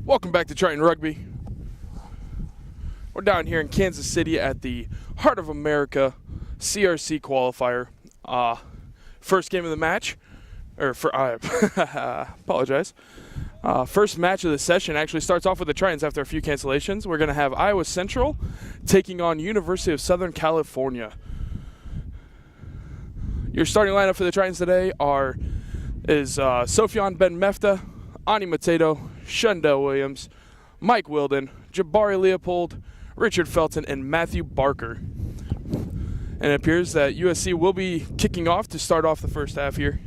Welcome back to Triton Rugby. We're down here in Kansas City at the Heart of America CRC Qualifier. First game of the match, apologize. First match of the session actually starts off with the Tritons after a few cancellations. We're going to have Iowa Central taking on University of Southern California. Your starting lineup for the Tritons today is Sofyan Ben Mefta, Ani Mateto, Shundell Williams, Mike Wilden, Jabari Leopold, Richard Felton, and Matthew Barker. And it appears that USC will be kicking off to start off the first half here.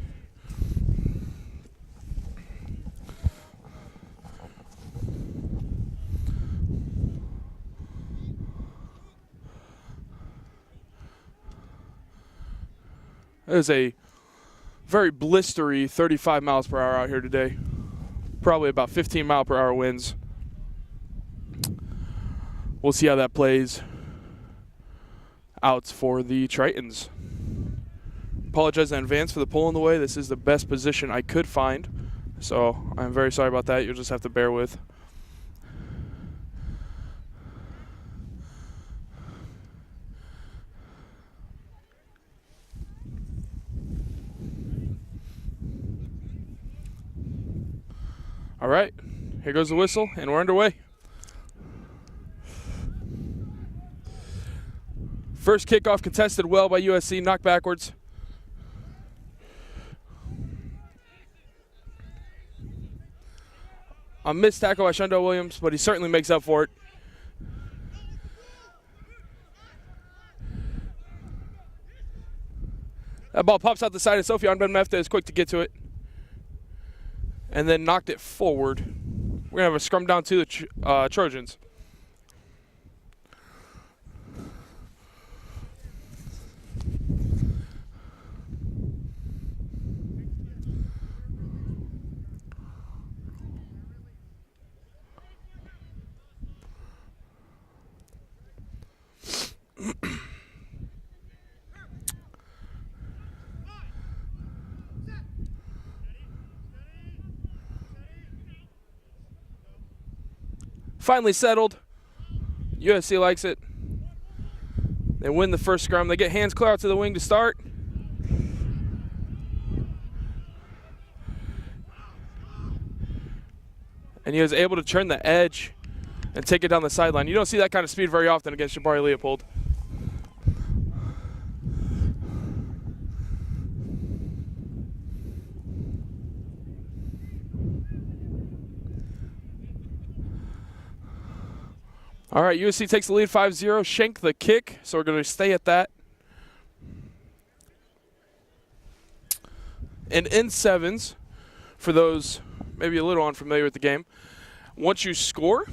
It is a very blistery 35 miles per hour out here today. Probably about 15 mile per hour winds. We'll see how that plays out for the Tritons. Apologize in advance for the pull in the way. This is the best position I could find, so I'm very sorry about that. You'll just have to bear with. All right, here goes the whistle, and we're underway. First kickoff contested well by USC, knocked backwards. A missed tackle by Shundell Williams, but he certainly makes up for it. That ball pops out the side of Sofyan Ben Mefta, is quick to get to it. And then knocked it forward. We're going to have a scrum down to the Trojans. Finally settled. USC likes it. They win the first scrum. They get hands clear out to the wing to start. And he was able to turn the edge and take it down the sideline. You don't see that kind of speed very often against Jabari Leopold. All right, USC takes the lead 5-0. Shank the kick, so we're going to stay at that. And in sevens, for those maybe a little unfamiliar with the game, once you score,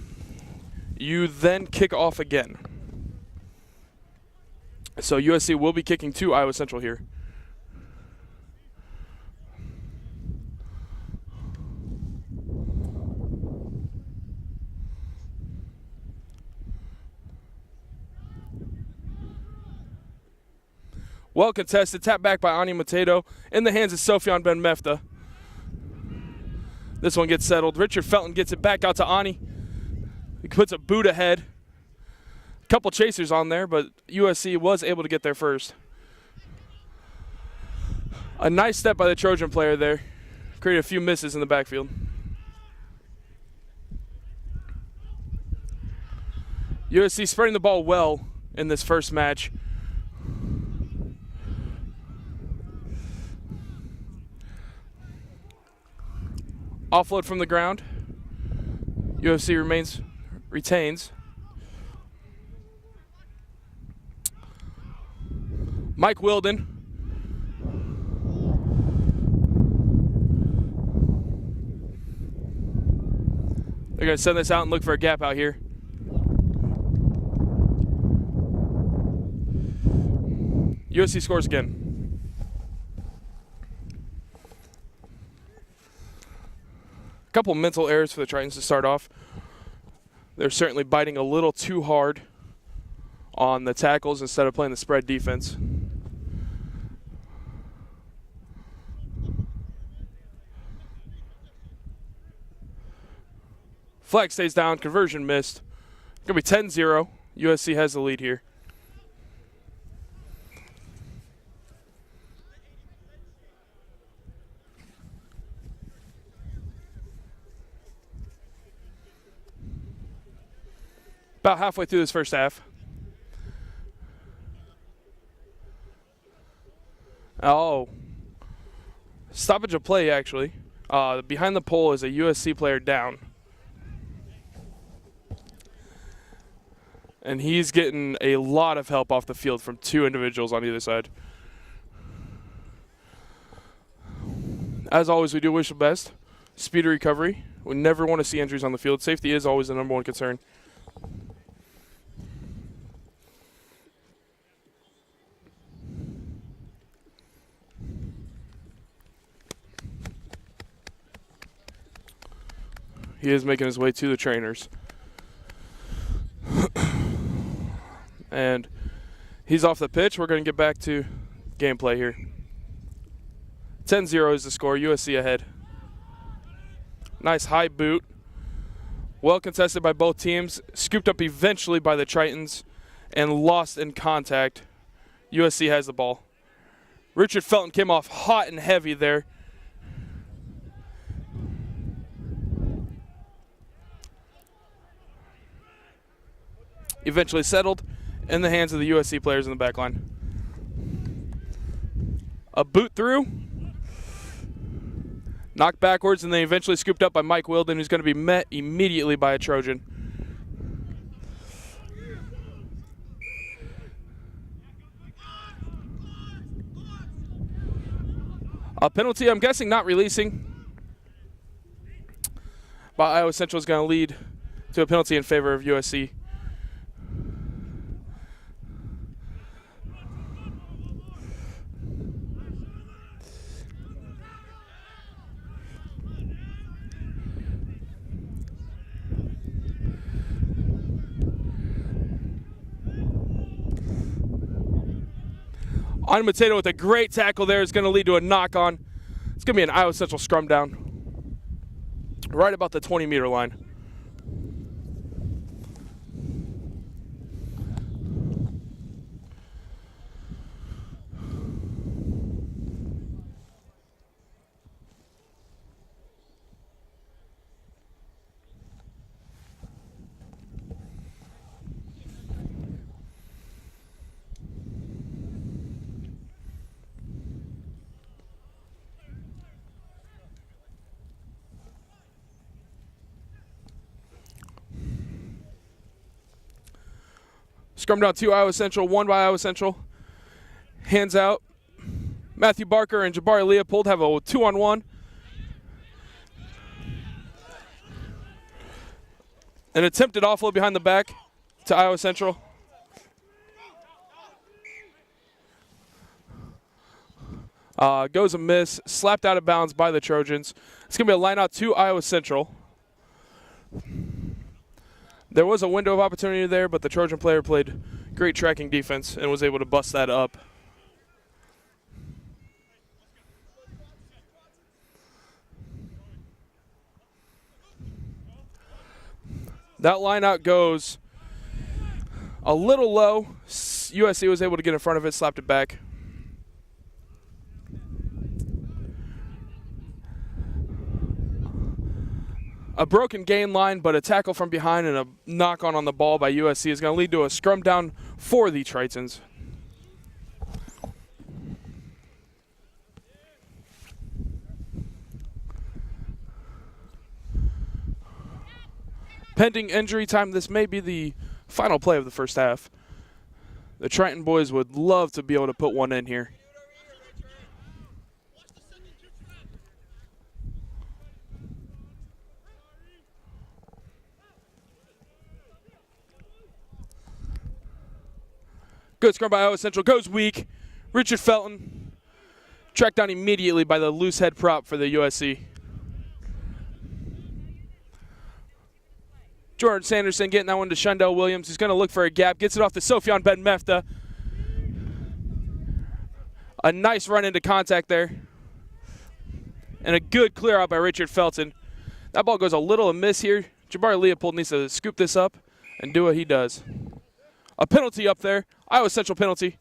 you then kick off again. So USC will be kicking to Iowa Central here. Well contested, tap back by Ani Mateto in the hands of Sofyan Ben Mefta. This one gets settled. Richard Felton gets it back out to Ani. He puts a boot ahead. A couple chasers on there, but USC was able to get there first. A nice step by the Trojan player there. Created a few misses in the backfield. USC spreading the ball well in this first match. Offload from the ground. USC retains. Mike Wilden. They're going to send this out and look for a gap out here. USC scores again. Couple mental errors for the Tritons to start off. They're certainly biting a little too hard on the tackles instead of playing the spread defense. Flag stays down. Conversion missed. Going to be 10-0. USC has the lead here. About halfway through this first half. Oh. Stoppage of play, actually. Behind the pole is a USC player down. And he's getting a lot of help off the field from two individuals on either side. As always, we do wish the best. Speedy recovery. We never want to see injuries on the field. Safety is always the number one concern. He is making his way to the trainers. And he's off the pitch. We're going to get back to gameplay here. 10-0 is the score. USC ahead. Nice high boot. Well contested by both teams. Scooped up eventually by the Tritons and lost in contact. USC has the ball. Richard Felton came off hot and heavy there. Eventually settled in the hands of the USC players in the back line. A boot through. Knocked backwards and then eventually scooped up by Mike Wilden, who's going to be met immediately by a Trojan. A penalty, I'm guessing not releasing. But Iowa Central is going to lead to a penalty in favor of USC. On Mateo with a great tackle there is going to lead to a knock-on. It's going to be an Iowa Central scrum down right about the 20-meter line. Scrum down 2 Iowa Central, 1 by Iowa Central. Hands out. Matthew Barker and Jabari Leopold have a 2-on-1. An attempted offload behind the back to Iowa Central. Goes a miss, slapped out of bounds by the Trojans. It's going to be a line out to Iowa Central. There was a window of opportunity there, but the Trojan player played great tracking defense and was able to bust that up. That line out goes a little low. USC was able to get in front of it, slapped it back. A broken gain line, but a tackle from behind and a knock-on on the ball by USC is going to lead to a scrum down for the Tritons. Pending injury time, this may be the final play of the first half. The Triton boys would love to be able to put one in here. Good scrum by Iowa Central. Goes weak. Richard Felton tracked down immediately by the loose head prop for the USC. Jordan Sanderson getting that one to Shundell Williams. He's going to look for a gap. Gets it off to Sofyan Ben Mefta. A nice run into contact there. And a good clear out by Richard Felton. That ball goes a little amiss here Jabari Leopold needs to scoop this up and do what he does. A penalty up there. Iowa Central penalty.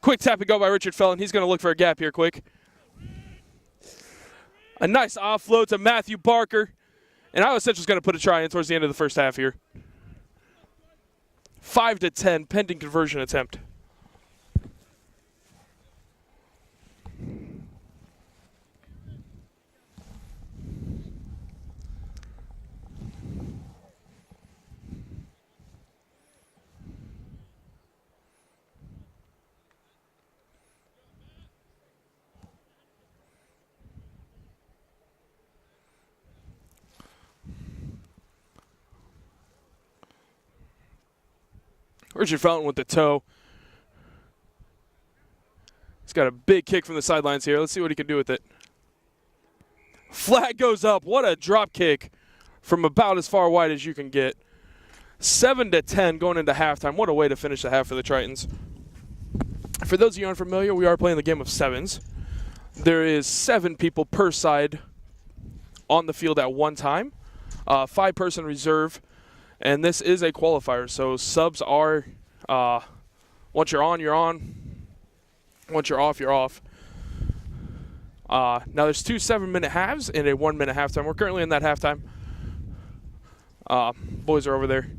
Quick tap and go by Richard Felton. He's going to look for a gap here quick. A nice offload to Matthew Barker. And Iowa Central's going to put a try in towards the end of the first half here. 5-10, pending conversion attempt. Richard Felton with the toe. He's got a big kick from the sidelines here. Let's see what he can do with it. Flag goes up. What a drop kick from about as far wide as you can get. 7-10 going into halftime. What a way to finish the half for the Tritons. For those of you unfamiliar, we are playing the game of sevens. There is 7 people per side on the field at one time. 5-person reserve. And this is a qualifier, so subs are, once you're on, you're on. Once you're off, you're off. Now there's 2 7-minute halves and a 1-minute halftime. We're currently in that halftime. Boys are over there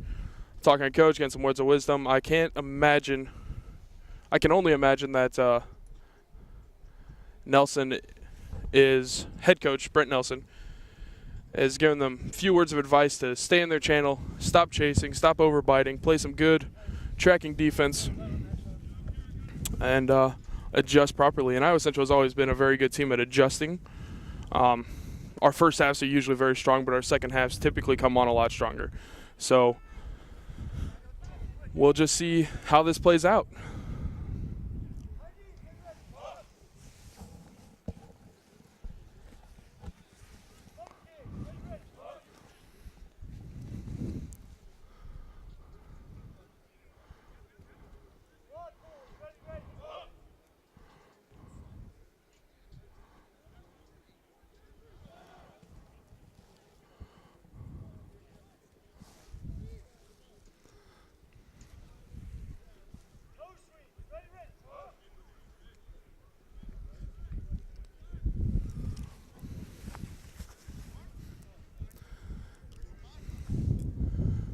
talking to coach, getting some words of wisdom. I can only imagine that Nelson is head coach, Brent Nelson, is giving them a few words of advice to stay in their channel, stop chasing, stop overbiting, play some good tracking defense, and adjust properly. And Iowa Central has always been a very good team at adjusting. Our first halves are usually very strong, but our second halves typically come on a lot stronger. So we'll just see how this plays out.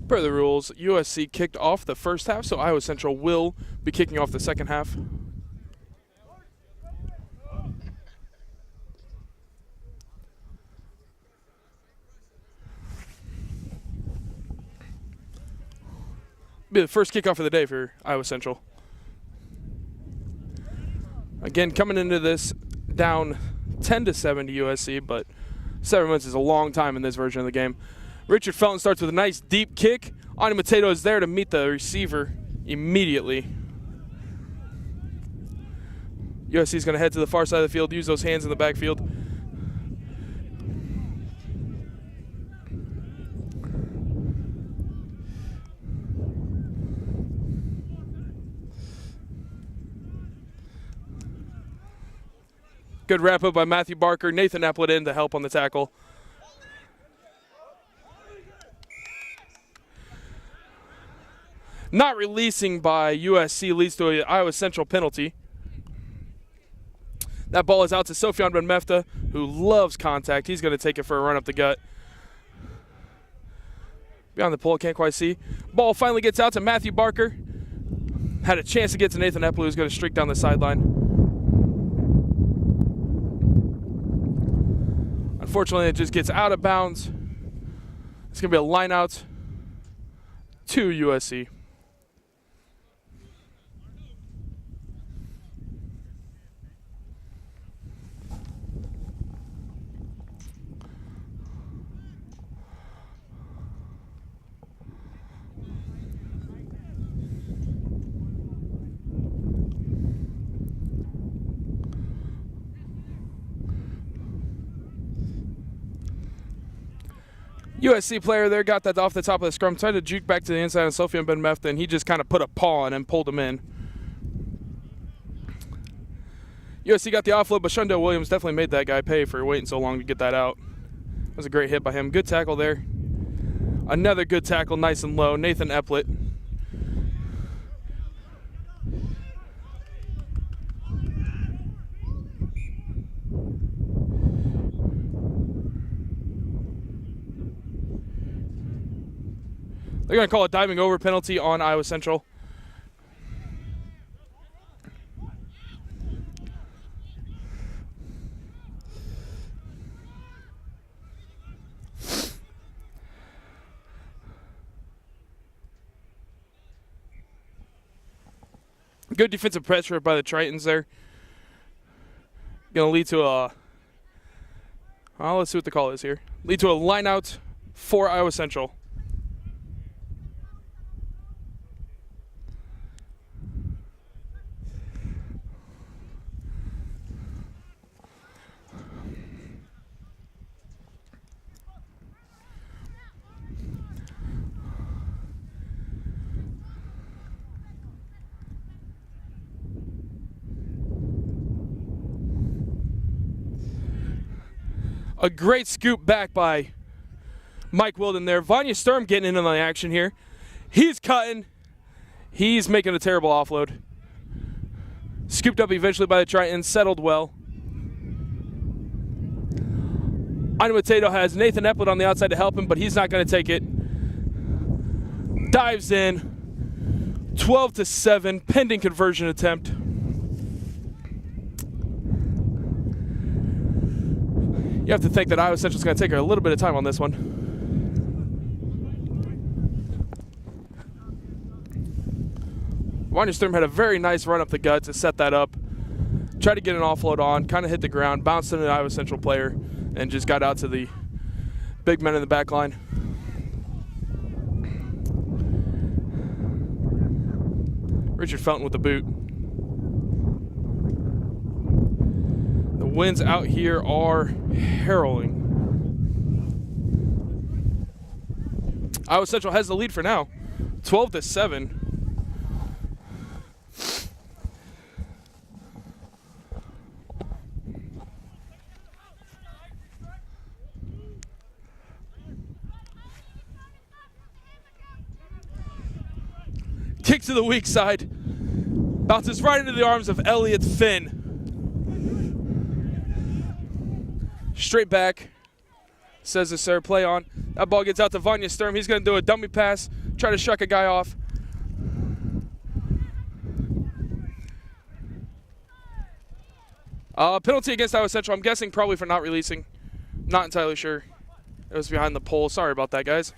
Per the rules, USC kicked off the first half, so Iowa Central will be kicking off the second half. Be the first kickoff of the day for Iowa Central. Again, coming into this down 10-7 to USC, but 7 minutes is a long time in this version of the game. Richard Felton starts with a nice deep kick. Ani Mateto is there to meet the receiver immediately. USC is going to head to the far side of the field, use those hands in the backfield. Good wrap up by Matthew Barker. Nathan Epplett in to help on the tackle. Not releasing by USC leads to an Iowa Central penalty. That ball is out to Sofyan Ben Mefta, who loves contact. He's going to take it for a run up the gut. Beyond the pole, can't quite see. Ball finally gets out to Matthew Barker. Had a chance to get to Nathan Epplett, who's going to streak down the sideline. Unfortunately, it just gets out of bounds. It's going to be a line out to USC. USC player there got that off the top of the scrum, tried to juke back to the inside of Sofyan Ben Mefta, and he just kind of put a paw on him and pulled him in. USC got the offload, but Shundell Williams definitely made that guy pay for waiting so long to get that out. was a great hit by him. Good tackle there. Another good tackle, nice and low. Nathan Epplett. They're going to call a diving over penalty on Iowa Central. Good defensive pressure by the Tritons there. Going to lead to a, well, let's see what the call is here. Lead to a line out for Iowa Central. A great scoop back by Mike Wilden there. Vanya Sturm getting in on the action here. He's cutting. He's making a terrible offload. Scooped up eventually by the Tritons, settled well. Tato has Nathan Epplett on the outside to help him, but he's not going to take it. Dives in. 12-7, pending conversion attempt. You have to think that Iowa Central's going to take a little bit of time on this one. Vanya Sturm had a very nice run up the gut to set that up. Tried to get an offload on, kind of hit the ground, bounced into an Iowa Central player, and just got out to the big men in the back line. Richard Felton with the boot. The winds out here are harrowing. Iowa Central has the lead for now, 12-7. Kick to the weak side. Bounces right into the arms of Elliott Finn. Straight back. Says the sir, play on. That ball gets out to Vanya Sturm. He's going to do a dummy pass. Try to shuck a guy off. Penalty against Iowa Central. I'm guessing probably for not releasing. Not entirely sure. It was behind the pole. Sorry about that, guys.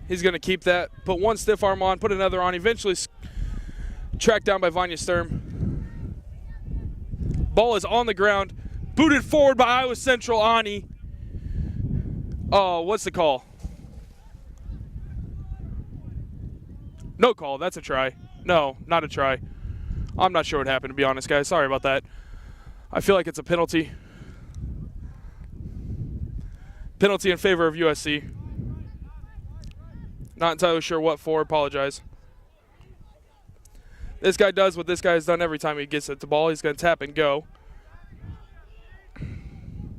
He's going to keep that, put one stiff arm on, put another on, eventually tracked down by Vanya Sturm. Ball is on the ground, booted forward by Iowa Central, Ani. Oh, what's the call? No call, that's a try. No, not a try. I'm not sure what happened, to be honest, guys. Sorry about that. I feel like it's a penalty. Penalty in favor of USC. Not entirely sure what for. Apologize. This guy does what this guy has done every time he gets at the ball. He's going to tap and go.